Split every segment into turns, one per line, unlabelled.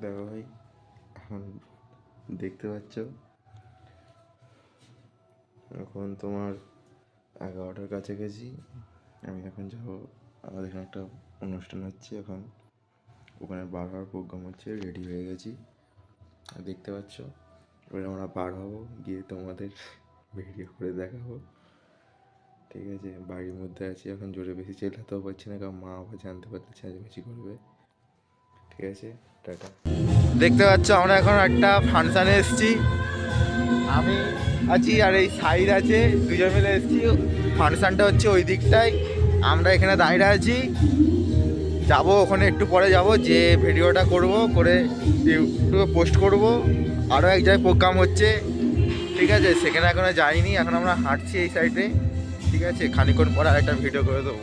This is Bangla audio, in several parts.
দেখো ভাই, এখন দেখতে পাচ্ছ এখন তোমার 11টার কাছাকাছি। আমি এখন যাবো, আমাদের এখানে একটা অনুষ্ঠান হচ্ছে, এখন ওখানে বার হওয়ার প্রোগ্রাম হচ্ছে, রেডি হয়ে গেছি। আর দেখতে পাচ্ছ এবার আমরা বার হবো, গিয়ে তোমাদের ভিডিও করে দেখাবো। ঠিক আছে, বাড়ির মধ্যে আছি এখন, জোরে বেশি চেল্লাতেও পারছি না, কারণ মা আবার জানতে পারলে চেঁচামেচি করবে। ঠিক আছে, টাটা। দেখতে পাচ্ছ আমরা এখন একটা ফাংশানে এসেছি, আমি আছি আর এই সাইড আছে, দুজন মিলে এসেছি। ফাংশানটা হচ্ছে ওই দিকটায়, আমরা এখানে দাঁড়িয়ে আছি। যাবো ওখানে একটু পরে, যাব যে ভিডিওটা করব, করে ইউটিউবে পোস্ট করব। আরও এক জায়গায় প্রোগ্রাম হচ্ছে, ঠিক আছে, সেখানে এখনো যাইনি, এখন আমরা হাঁটছি এই সাইডে। ঠিক আছে, খানিক্ষণ পরে আরেকটা ভিডিও করে দেবো।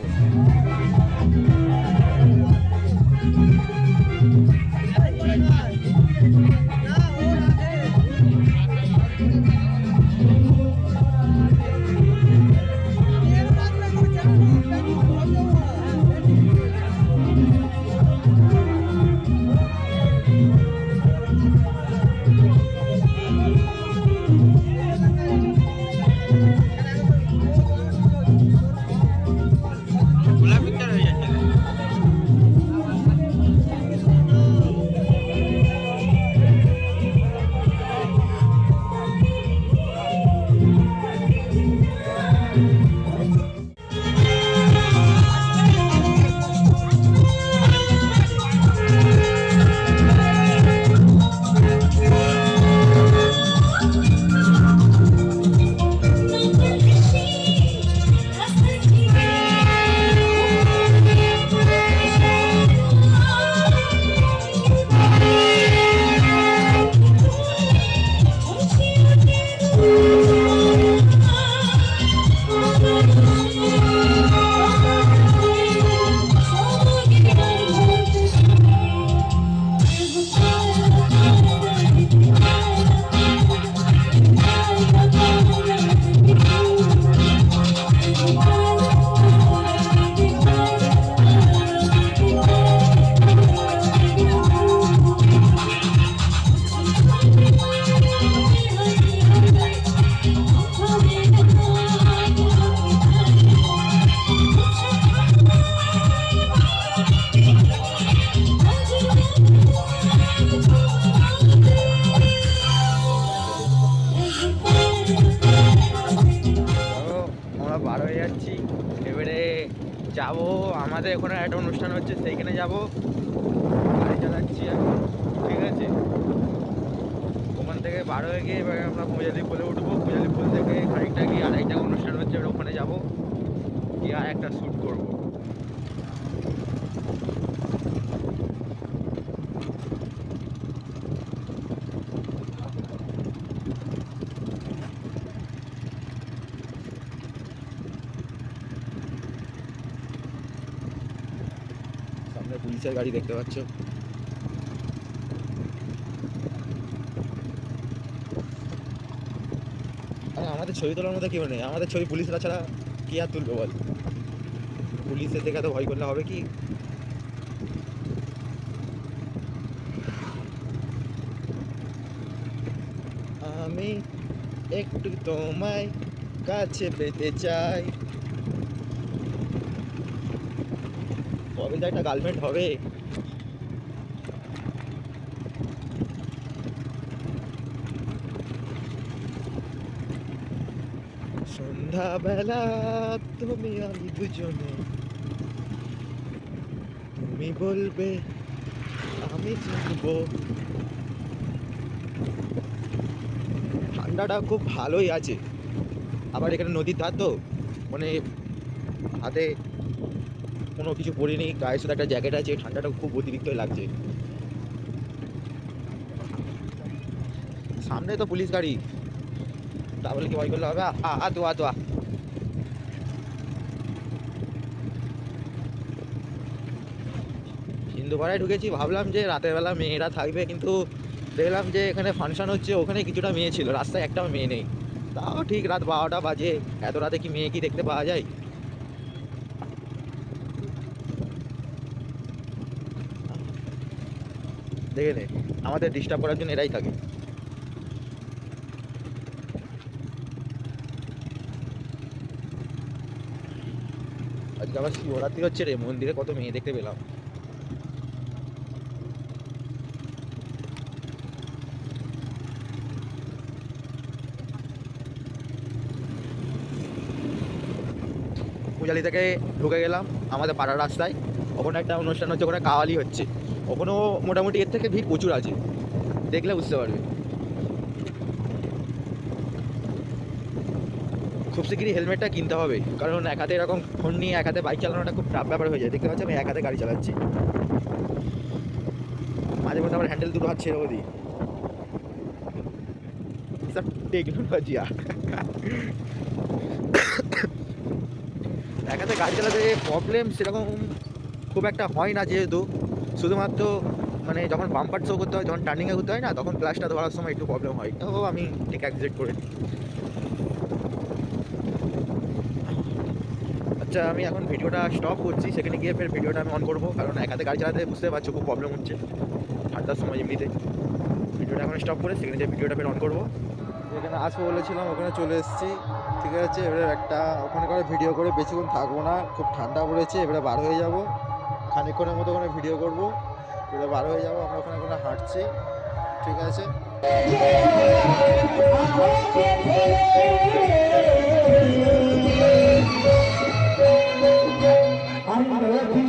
বার হয়ে যাচ্ছি, এবারে যাব আমাদের ওখানে একটা অনুষ্ঠান হচ্ছে, সেইখানে যাব। গাড়ি চালাচ্ছি এখন, ঠিক আছে। ওখান থেকে বার হয়ে গিয়ে এবার আমরা পূজালি বলে উঠবো, পূজালি বল থেকে খানিকটা গিয়ে আরেকটা অনুষ্ঠান হচ্ছে, ওখানে যাব, গিয়ে আর একটা শ্যুট করবো। সামনে পুলিশের গাড়ি দেখতে পাচ্ছ। আমাদের ছবি তোলার মতো কেউ নেই, আমাদের ছবি পুলিশরা ছাড়া কি আর তুলবে বল। পুলিশের দেখে তো ভয় করলে হবে কি। আমি একটু তোমায় কাছে পেতে চাই। কবে যে একটা গার্লফ্রেন্ড হবে। সন্ধ্যাবেলা তুমি আমি দুজনে, তুমি বলবে আমি শুনবো। ঠান্ডাটা খুব ভালোই আছে, আবার এখানে নদীর ধার তো, মানে হাতে কোনো কিছু পরিনি, গায়ের সাথে একটা জ্যাকেট আছে, ঠান্ডাটা খুব অতিরিক্ত লাগছে। সামনে তো পুলিশ গাড়ি, তাহলে কি ভয় করলে হবে। তো হিন্দুপাড়ায় ঢুকেছি, ভাবলাম যে রাতের বেলা মেয়েরা থাকবে, কিন্তু দেখলাম যে এখানে ফাংশন হচ্ছে, ওখানে কিছুটা মেয়ে ছিল, রাস্তায় একটাও মেয়ে নেই। তাও ঠিক রাত 12টা বাজে, এত রাতে কি মেয়ে কি দেখতে পাওয়া যায়।
দেখে নে, আমাদের ডিস্টার্ব করার জন্য এরাই থাকে। আজকে আবার শিবরাত্রি হচ্ছে রে, মন্দিরে কত মেয়ে দেখতে পেলাম। পূজালি থেকে ঢুকে গেলাম আমাদের পাড়ার রাস্তায়। ওখানে একটা অনুষ্ঠান হচ্ছে, ওখানে কাওয়ালি হচ্ছে। ওখানেও মোটামুটি এর থেকে ভিড় প্রচুর আছে, দেখলে বুঝতে পারবে। খুব শিগগিরই হেলমেটটা কিনতে হবে, কারণ এক হাতে এরকম ফোন নিয়ে এক হাতে বাইক চালানোটা খুব টাফ ব্যাপার হয়ে যায়। দেখতে পাচ্ছি আমি এক হাতে গাড়ি চালাচ্ছি, মাঝে মধ্যে আমার হ্যান্ডেল দুটো হাত ছেড়েও দিই। সব টেকনোলজিয়া। এক হাতে গাড়ি চালাতে প্রবলেম সেরকম খুব একটা হয় না, যেহেতু শুধুমাত্র মানে যখন বাম্পার শো করতে হয়, যখন টার্নিংয়ে করতে হয় না, তখন ক্লাসটা ধরার সময় একটু প্রবলেম হয়। তো আমি ঠিক অ্যাকসেপ্ট করে নিই। আচ্ছা, আমি এখন ভিডিওটা স্টপ করছি, সেখানে গিয়ে ফের ভিডিওটা আমি অন করবো, কারণ এক হাতে গাড়ি চালাতে বুঝতে পারছো খুব প্রবলেম হচ্ছে ঠান্ডার সময় এমনিতে। ভিডিওটা এখন স্টপ করে সেখানে যে ভিডিওটা ফের অন করবো।
যেখানে আসবো বলেছিলাম ওখানে চলে এসেছি, ঠিক আছে। এবারে একটা ওখানে করে ভিডিও করে বেশিক্ষণ থাকবো না, খুব ঠান্ডা পড়েছে। এবারে বার হয়ে যাব, খানিকক্ষণের মতো ওখানে ভিডিও করব, এবারে বার হয়ে যাবো। আমরা ওখানে ওখানে হাঁটছি, ঠিক আছে।
I'm